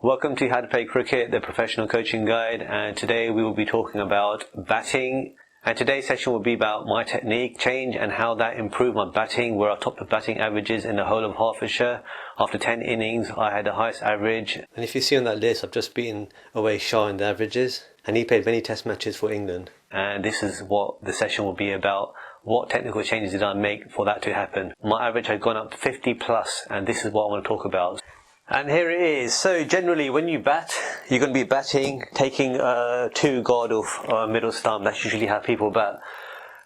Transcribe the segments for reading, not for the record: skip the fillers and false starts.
Welcome to How to Play Cricket, the professional coaching guide, and today we will be talking about batting. And today's session will be about my technique change and how that improved my batting, where I topped the batting averages in the whole of Hertfordshire. After 10 innings, I had the highest average. And if you see on that list, I've just beaten away Shah in the averages, and he played many test matches for England. And this is what the session will be about. What technical changes did I make for that to happen? My average had gone up to 50 plus, and this is what I want to talk about. And here it is. So generally when you bat, you're going to be batting, taking two guard off a middle stump. That's usually how people bat.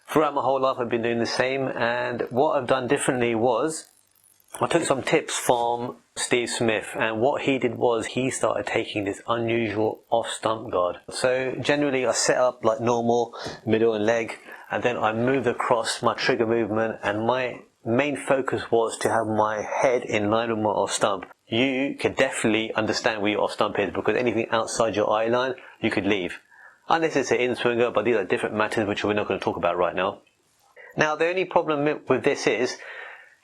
Throughout my whole life I've been doing the same, and what I've done differently was I took some tips from Steve Smith, and what he did was he started taking this unusual off-stump guard. So generally I set up like normal, middle and leg, and then I moved across my trigger movement, and my main focus was to have my head in line with my off-stump. You can definitely understand where your off-stump is, because anything outside your eye line you could leave. Unless it's an in-swinger, but these are different matters which we're not going to talk about right now. Now the only problem with this is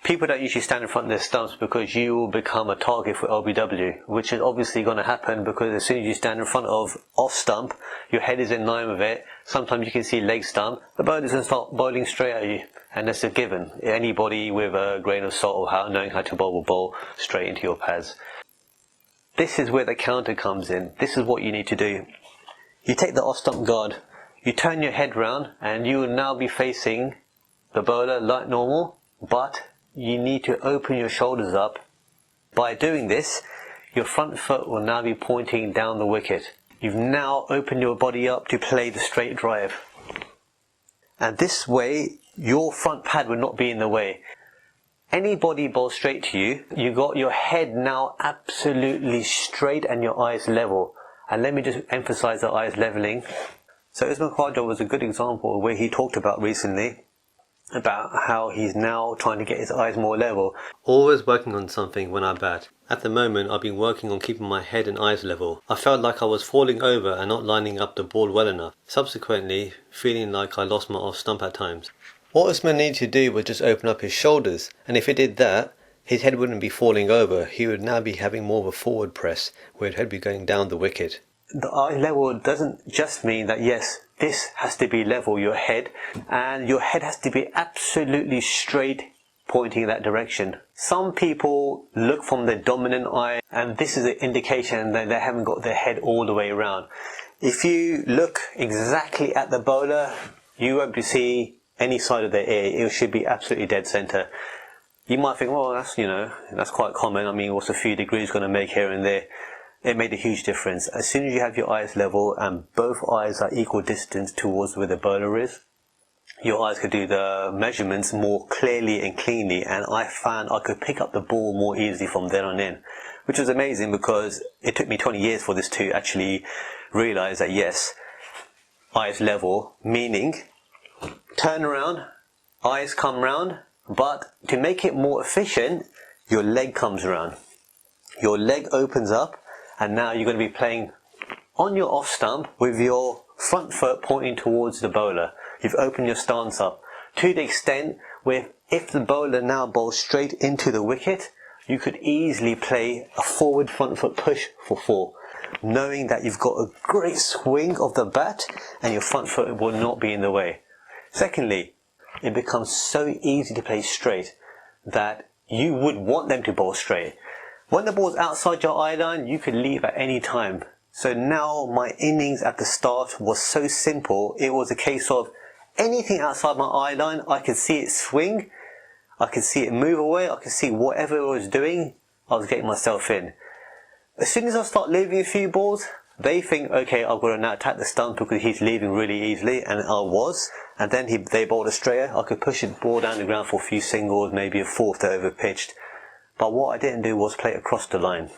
people don't usually stand in front of their stumps, because you will become a target for LBW, which is obviously going to happen because as soon as you stand in front of off-stump, your head is in line with it. Sometimes you can see leg stump, the bowler's going to start bowling straight at you, and that's a given. Anybody with a grain of salt of knowing how to bowl will bowl straight into your pads. This is where the counter comes in. This is what you need to do. You take the off-stump guard, you turn your head round, and you will now be facing the bowler like normal, but you need to open your shoulders up. By doing this, your front foot will now be pointing down the wicket. You've now opened your body up to play the straight drive. And this way, your front pad will not be in the way. Anybody bowls straight to you, you got your head now absolutely straight and your eyes level. And let me just emphasize the eyes leveling. So Usman Khawaja was a good example where he talked about recently about how he's now trying to get his eyes more level. Always working on something when I bat. At the moment I've been working on keeping my head and eyes level. I felt like I was falling over and not lining up the ball well enough. Subsequently, feeling like I lost my off stump at times. What Usman needed to do was just open up his shoulders, and if he did that, his head wouldn't be falling over. He would now be having more of a forward press, where his head would be going down the wicket. The eye level doesn't just mean that yes, this has to be level, your head, and your head has to be absolutely straight, pointing in that direction. Some people look from the dominant eye, and this is an indication that they haven't got their head all the way around. If you look exactly at the bowler, you won't be see any side of their ear. It should be absolutely dead center. You might think, well, that's quite common. I mean, what's a few degrees going to make here and there? It made a huge difference. As soon as you have your eyes level and both eyes are equal distance towards where the bowler is, your eyes could do the measurements more clearly and cleanly, and I found I could pick up the ball more easily from then on in, which was amazing because it took me 20 years for this to actually realize that yes, eyes level, meaning turn around, eyes come round, but to make it more efficient, your leg comes around. Your leg opens up, and now you're going to be playing on your off stump with your front foot pointing towards the bowler. You've opened your stance up to the extent where if the bowler now bowls straight into the wicket, you could easily play a forward front foot push for 4, knowing that you've got a great swing of the bat and your front foot will not be in the way. Secondly, it becomes so easy to play straight that you would want them to bowl straight. When the ball's outside your eye line, you could leave at any time. So now my innings at the start was so simple. It was a case of anything outside my eye line, I could see it swing, I could see it move away, I could see whatever it was doing, I was getting myself in. As soon as I start leaving a few balls, they think, okay, I've got to now attack the stump because he's leaving really easily, and I was. And then they bowled a strayer, I could push the ball down the ground for a few singles, maybe a fourth that overpitched. But what I didn't do was play across the line.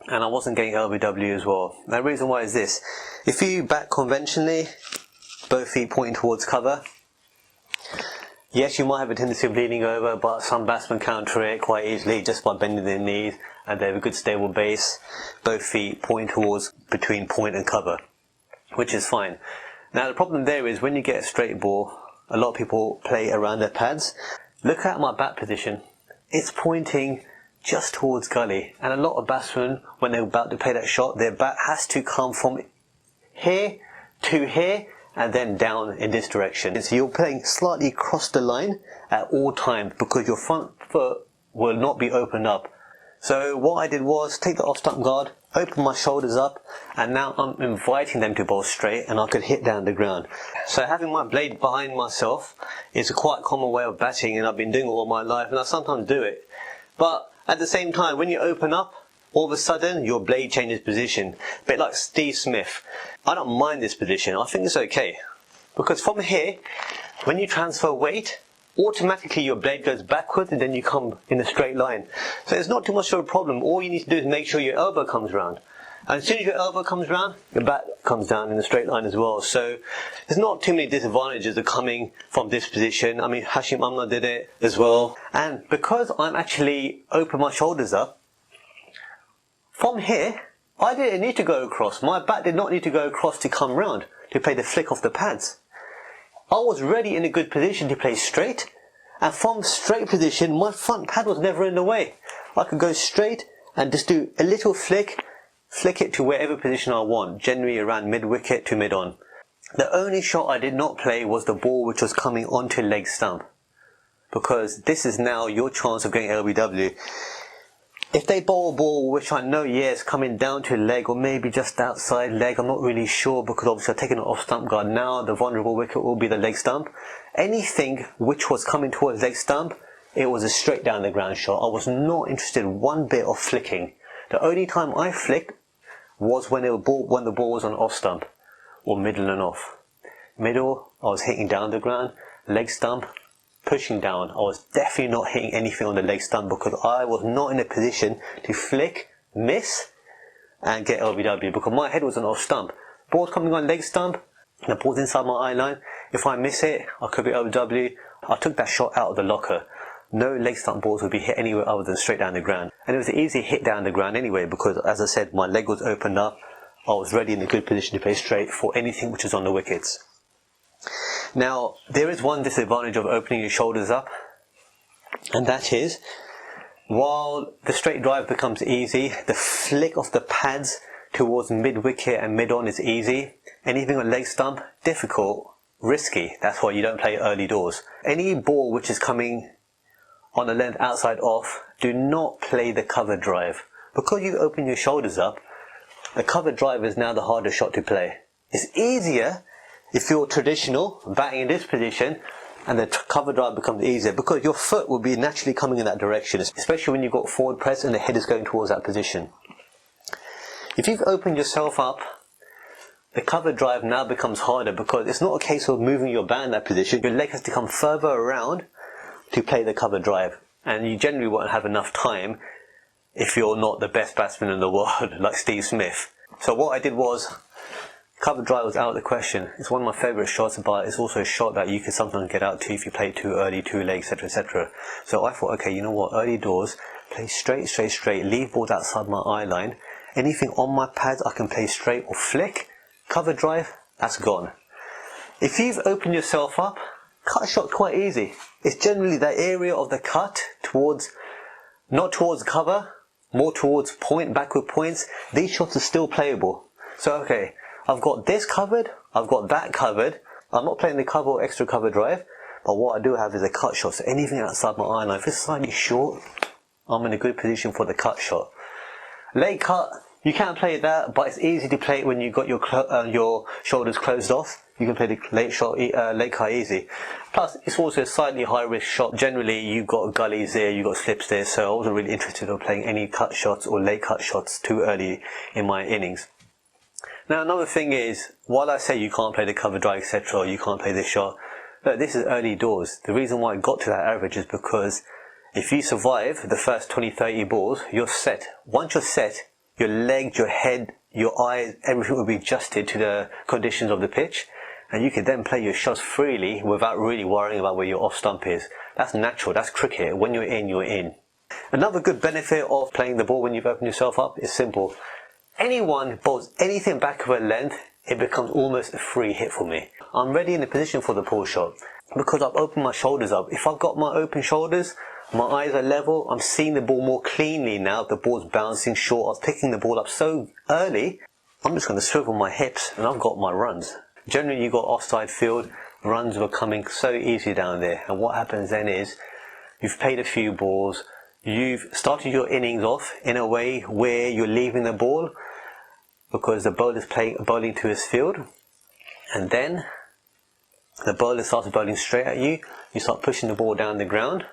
And I wasn't getting LBW as well. Now the reason why is this. If you bat conventionally, both feet pointing towards cover, yes, you might have a tendency of leaning over, but some batsmen counter it quite easily just by bending their knees, and they have a good stable base, both feet pointing towards between point and cover, which is fine. Now the problem there is when you get a straight ball, a lot of people play around their pads. Look at my bat position. It's pointing just towards gully. And a lot of batsmen, when they're about to play that shot, their bat has to come from here to here and then down in this direction. So you're playing slightly across the line at all times because your front foot will not be opened up. So what I did was take the off-stump guard, open my shoulders up, and now I'm inviting them to bowl straight and I could hit down the ground. So having my blade behind myself is a quite common way of batting, and I've been doing it all my life, and I sometimes do it. But at the same time, when you open up, all of a sudden your blade changes position. A bit like Steve Smith. I don't mind this position, I think it's okay. Because from here, when you transfer weight, automatically your blade goes backwards and then you come in a straight line. So it's not too much of a problem. All you need to do is make sure your elbow comes round. And as soon as your elbow comes round, your bat comes down in a straight line as well. So there's not too many disadvantages of coming from this position. I mean, Hashim Amla did it as well. And because I'm actually open my shoulders up, from here, I didn't need to go across. My bat did not need to go across to come round to play the flick off the pads. I was ready in a good position to play straight, and from straight position my front pad was never in the way. I could go straight and just do a little flick it to wherever position I want, generally around mid-wicket to mid-on. The only shot I did not play was the ball which was coming onto leg stump, because this is now your chance of getting LBW. If they bowl a ball which I know, is coming down to leg or maybe just outside leg, I'm not really sure, because obviously I've taken it off stump guard. Now the vulnerable wicket will be the leg stump. Anything which was coming towards leg stump, it was a straight down the ground shot. I was not interested one bit of flicking. The only time I flicked was when the ball was on off stump or middle and off. Middle, I was hitting down the ground. Leg stump, pushing down. I was definitely not hitting anything on the leg stump because I was not in a position to flick, miss and get LBW, because my head was on off stump. Ball's coming on leg stump, the ball's inside my eye line. If I miss it, I could be LBW. I took that shot out of the locker. No leg stump balls would be hit anywhere other than straight down the ground. And it was an easy hit down the ground anyway, because as I said, my leg was opened up. I was ready in a good position to play straight for anything which was on the wickets. Now, there is one disadvantage of opening your shoulders up, and that is, while the straight drive becomes easy, the flick of the pads towards mid-wicket and mid-on is easy. Anything on leg stump, difficult, risky. That's why you don't play early doors. Any ball which is coming on the length outside off, do not play the cover drive. Because you open your shoulders up, the cover drive is now the hardest shot to play. It's easier if you're traditional, batting in this position, and the cover drive becomes easier because your foot will be naturally coming in that direction, especially when you've got forward press and the head is going towards that position. If you've opened yourself up, the cover drive now becomes harder because it's not a case of moving your bat in that position. Your leg has to come further around to play the cover drive, and you generally won't have enough time if you're not the best batsman in the world like Steve Smith. So what I did was, cover drive was out of the question. It's one of my favourite shots, but it's also a shot that you can sometimes get out to if you play it too early, too late, etc, etc. So I thought, okay, you know what, early doors, play straight, leave balls outside my eye line. Anything on my pads I can play straight or flick. Cover drive, that's gone. If you've opened yourself up, cut shot quite easy. It's generally that area of the cut towards, not towards cover, more towards point, backward points. These shots are still playable. So okay, I've got this covered, I've got that covered. I'm not playing the cover or extra cover drive, but what I do have is a cut shot. So anything outside my eye line, if it's slightly short, I'm in a good position for the cut shot. Late cut, you can't play that, but it's easy to play it when you've got your shoulders closed off. You can play the late cut easy. Plus, it's also a slightly high risk shot. Generally, you've got gullies there, you've got slips there, so I wasn't really interested in playing any cut shots or late cut shots too early in my innings. Now, another thing is, while I say you can't play the cover drive, etc., or you can't play this shot, look, this is early doors. The reason why I got to that average is because if you survive the first 20-30 balls, you're set. Once you're set, your legs, your head, your eyes, everything will be adjusted to the conditions of the pitch, and you can then play your shots freely without really worrying about where your off stump is. That's natural, that's cricket. When you're in, you're in. Another good benefit of playing the ball when you've opened yourself up is simple. Anyone bowls anything back of a length, it becomes almost a free hit for me. I'm ready in the position for the pull shot because I've opened my shoulders up. If I've got my open shoulders, My eyes are level. I'm seeing the ball more cleanly now. The ball's bouncing short. I was picking the ball up so early. I'm just going to swivel my hips and I've got my runs. Generally, you've got offside field. Runs were coming so easy down there. And what happens then is you've played a few balls. You've started your innings off in a way where you're leaving the ball because the bowler's bowling to his field. And then the bowler starts bowling straight at you. You start pushing the ball down the ground.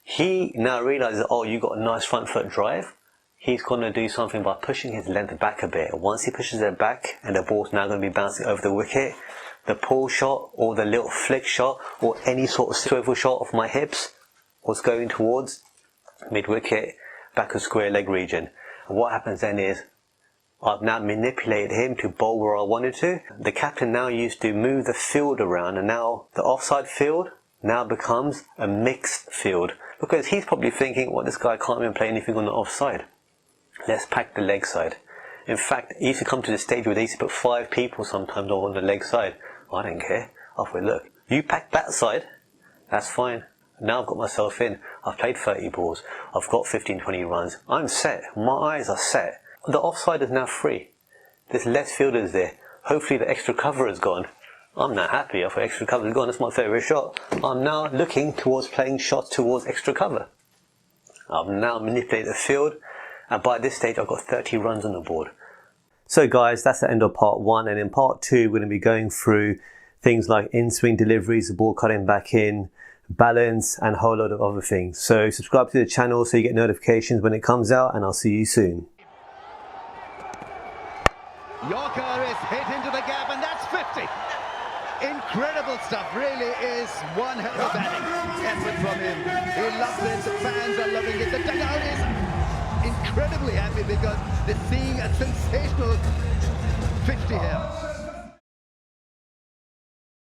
He now realizes, oh, you got a nice front foot drive. He's going to do something by pushing his length back a bit. Once he pushes it back and the ball's now going to be bouncing over the wicket, the pull shot or the little flick shot or any sort of swivel shot of my hips was going towards mid-wicket, back of square leg region. And what happens then is I've now manipulated him to bowl where I wanted to. The captain now used to move the field around, and now the offside field now becomes a mixed field because he's probably thinking, well, this guy can't even play anything on the offside. Let's pack the leg side. In fact, it used to come to the stage where they used to put 5 people sometimes on the leg side. I don't care. I thought, look, you pack that side, that's fine. Now I've got myself in. I've played 30 balls. I've got 15, 20 runs. I'm set. My eyes are set. The offside is now free. There's less fielders there. Hopefully the extra cover is gone. I'm now happy. If extra cover is gone, that's my favourite shot. I'm now looking towards playing shots towards extra cover. I've now manipulated the field, and by this stage I've got 30 runs on the board. So guys, that's the end of part 1, and in part 2 we're going to be going through things like in-swing deliveries, the ball cutting back in, balance, and a whole lot of other things. So subscribe to the channel so you get notifications when it comes out, and I'll see you soon. Yorker is hit into the gap, and that's 50. Incredible stuff, really is one hell of a batting effort from him. He loves it, the fans are loving it, the dugout is incredibly happy because they're seeing a sensational 50 here.